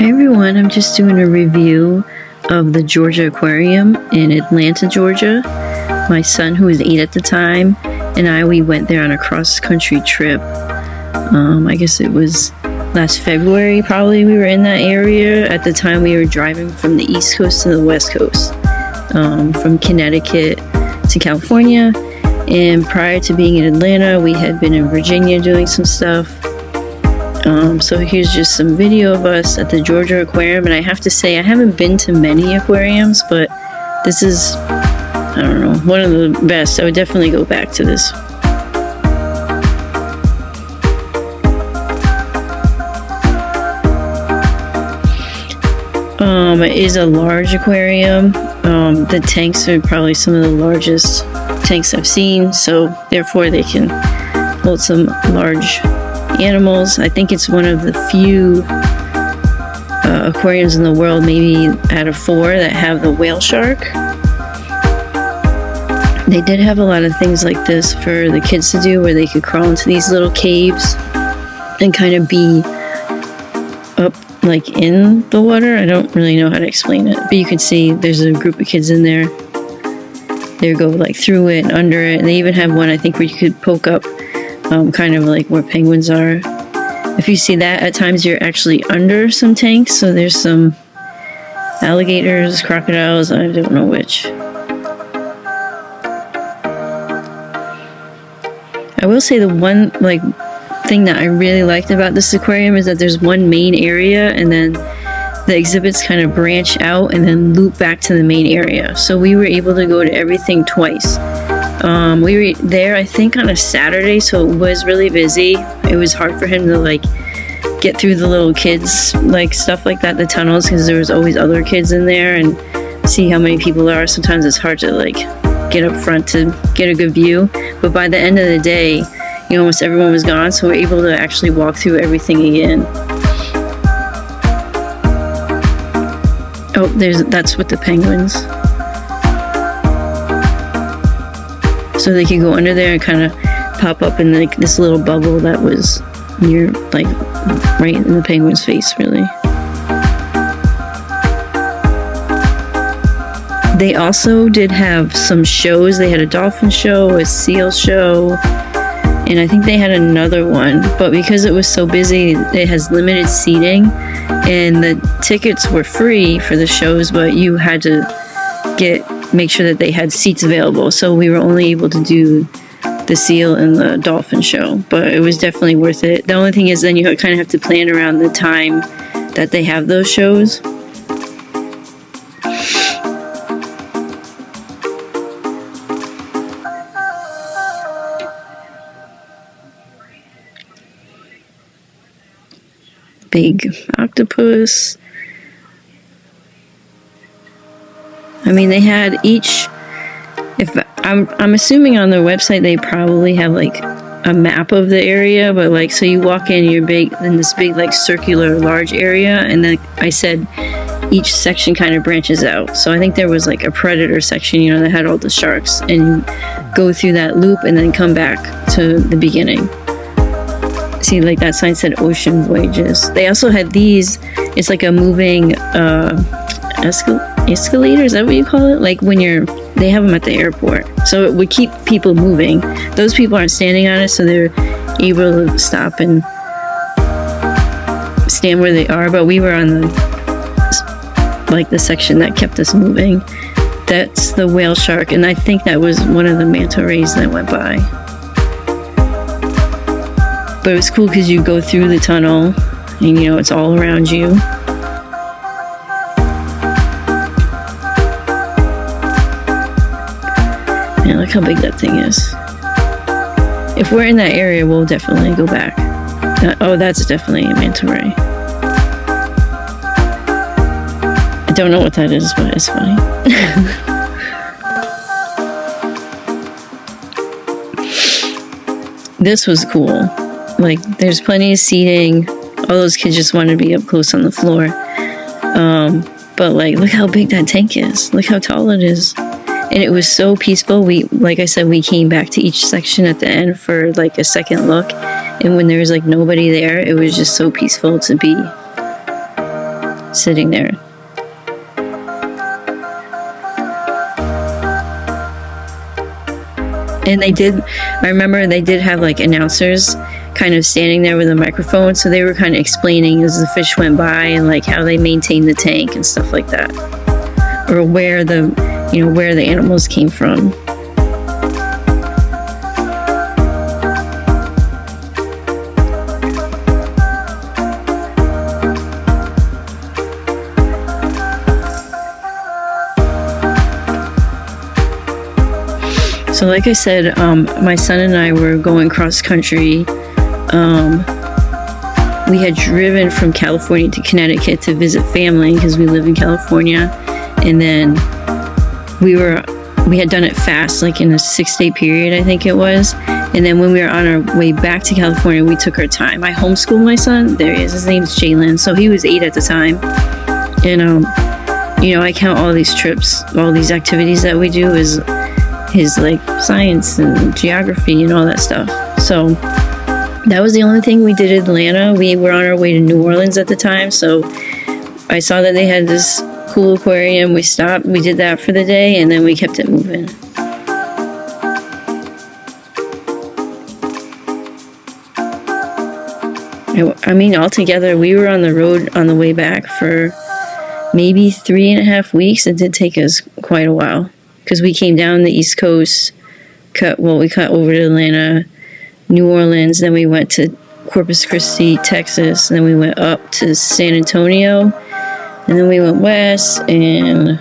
Hi everyone, I'm just doing a review of the Georgia Aquarium in Atlanta, Georgia. My son, who was 8 at the time, and we went there on a cross-country trip. I guess it was last February, probably, we were in that area. At the time, we were driving from the East Coast to the West Coast, from Connecticut to California. And prior to being in Atlanta, we had been in Virginia doing some stuff. So here's just some video of us at the Georgia Aquarium, and I have to say I haven't been to many aquariums, but this is, I don't know, one of the best. I would definitely go back to this. It is a large aquarium. The tanks are probably some of the largest tanks I've seen, so therefore they can hold some large animals. I think it's one of the few aquariums in the world, maybe out of 4, that have the whale shark. They did have a lot of things like this for the kids to do, where they could crawl into these little caves and kind of be up like in the water. I don't really know how to explain it, but you can see there's a group of kids in there. They go like through it and under it, and they even have one, I think, where you could poke up kind of like where penguins are. If you see that, at times you're actually under some tanks, so there's some alligators, crocodiles, I don't know which. I will say the one thing that I really liked about this aquarium is that there's one main area, and then the exhibits kind of branch out and then loop back to the main area. So we were able to go to everything twice. We were there, I think, on a Saturday, so it was really busy. It was hard for him to get through the little kids stuff like that, the tunnels, because there was always other kids in there, and see how many people there are. Sometimes it's hard to get up front to get a good view. But by the end of the day, almost everyone was gone, so we're able to actually walk through everything again. Oh, that's with the penguins. So they could go under there and kind of pop up in this little bubble that was near, right in the penguin's face, really. They also did have some shows. They had a dolphin show, a seal show, and I think they had another one. But because it was so busy, it has limited seating, and the tickets were free for the shows, but you had to make sure that they had seats available. So we were only able to do the seal and the dolphin show, but it was definitely worth it. The only thing is then you kind of have to plan around the time that they have those shows. Big octopus. I mean, they had each, I'm assuming on their website they probably have a map of the area, but so you walk in, you're in this big circular large area, and then I said each section kind of branches out. So I think there was a predator section, that had all the sharks, and you go through that loop and then come back to the beginning. See, that sign said Ocean Voyages. They also had these, it's a moving escalator, is that what you call it? When they have them at the airport, so it would keep people moving. Those people aren't standing on it, so they're able to stop and stand where they are. But we were on the section that kept us moving. That's the whale shark, and I think that was one of the manta rays that went by. But it was cool because you go through the tunnel, and it's all around you. Yeah, look how big that thing is. If we're in that area, we'll definitely go back. Oh, that's definitely a manta ray. I don't know what that is, but it's funny. This was cool. There's plenty of seating. All those kids just wanted to be up close on the floor. But look how big that tank is. Look how tall it is. And it was so peaceful. Like I said, we came back to each section at the end for a second look. And when there was nobody there, it was just so peaceful to be. sitting there. And I remember they did have like announcers kind of standing there with a microphone, so they were kind of explaining as the fish went by and like how they maintained the tank and stuff like that, or where the animals came from. So like I said, my son and I were going cross country. We had driven from California to Connecticut to visit family because we live in California, and then we had done it fast, like in a 6-day period, I think it was. And then when we were on our way back to California, we took our time. I homeschooled my son. There he is. His name's Jalen. So he was 8 at the time, and I count all these trips, all these activities that we do as his like science and geography and all that stuff. So that was the only thing we did in Atlanta. We were on our way to New Orleans at the time, so I saw that they had this cool aquarium. We stopped, we did that for the day, and then we kept it moving. I mean, altogether, we were on the road on the way back for maybe 3.5 weeks. It did take us quite a while, because we came down the East Coast, we cut over to Atlanta, New Orleans, then we went to Corpus Christi, Texas, and then we went up to San Antonio, and then we went west, and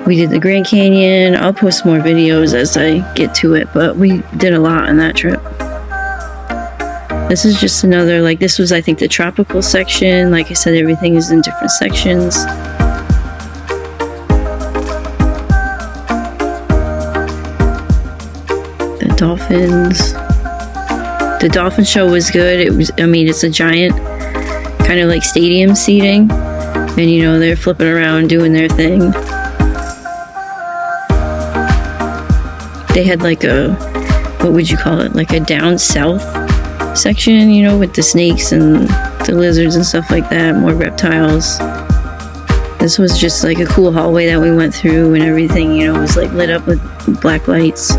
we did the Grand Canyon. I'll post more videos as I get to it, but we did a lot on that trip. This is just another, like, this was, I think, the tropical section. Like I said, everything is in different sections. Dolphins. The dolphin show was good. It's a giant kind of like stadium seating, and they're flipping around doing their thing. They had like what would you call it, like a down south section, with the snakes and the lizards and stuff like that, more reptiles. This was just like a cool hallway that we went through, and everything was like lit up with black lights.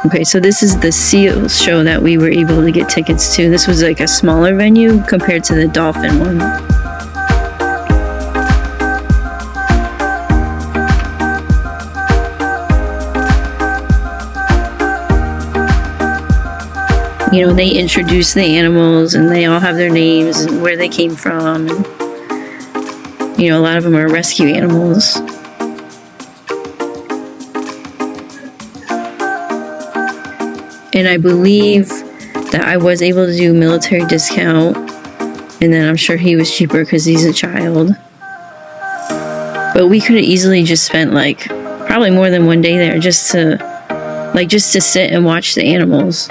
Okay, so this is the seal show that we were able to get tickets to. This was like a smaller venue compared to the dolphin one. They introduce the animals, and they all have their names and where they came from. And, a lot of them are rescue animals. And I believe that I was able to do military discount, and then I'm sure he was cheaper because he's a child. But we could have easily just spent like probably more than one day there just to sit and watch the animals.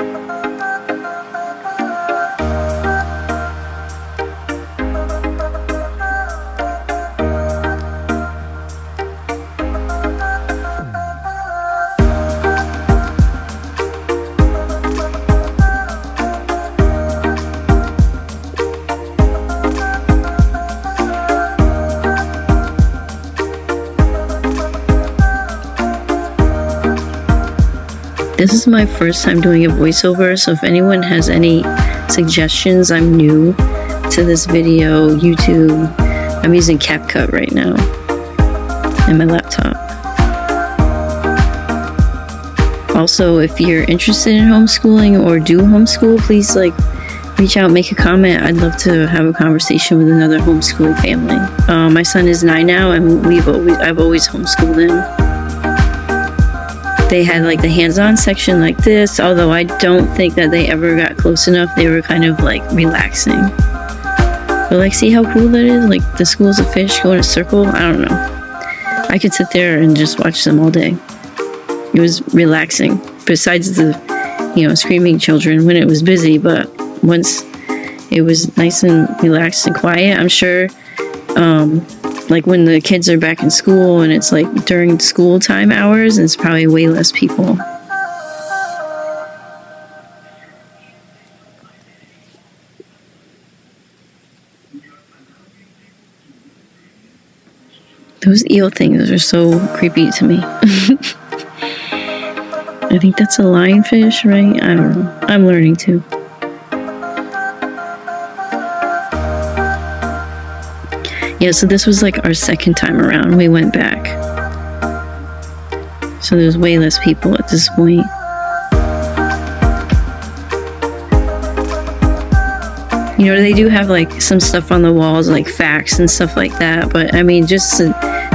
This is my first time doing a voiceover, so if anyone has any suggestions, I'm new to this video, YouTube. I'm using CapCut right now in my laptop. Also, if you're interested in homeschooling or do homeschool, please reach out, make a comment. I'd love to have a conversation with another homeschooling family. My son is 9 now, and I've always homeschooled him. They had like the hands-on section like this, although I don't think that they ever got close enough. They were kind of like relaxing. But see how cool that is? Like the schools of fish go in a circle. I don't know. I could sit there and just watch them all day. It was relaxing. Besides the, screaming children when it was busy, but once it was nice and relaxed and quiet, I'm sure, like when the kids are back in school and it's like during school time hours, it's probably way less people. Those eel things are so creepy to me. I think that's a lionfish, right? I don't know. I'm learning too. Yeah, so this was like our second time around. We went back. So there's way less people at this point. You know, they do have like some stuff on the walls, like facts and stuff like that. But I mean, just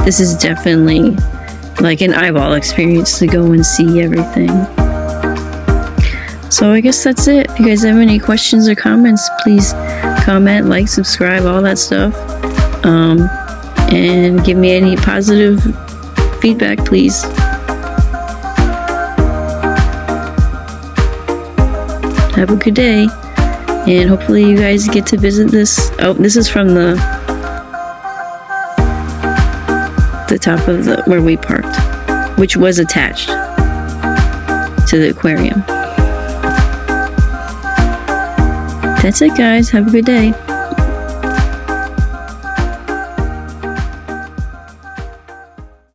this is definitely like an eyeball experience to go and see everything. So I guess that's it. If you guys have any questions or comments, please comment, like, subscribe, all that stuff. And give me any positive feedback, please. Have a good day. And hopefully you guys get to visit this. Oh, this is from the top of where we parked, which was attached to the aquarium. That's it, guys. Have a good day.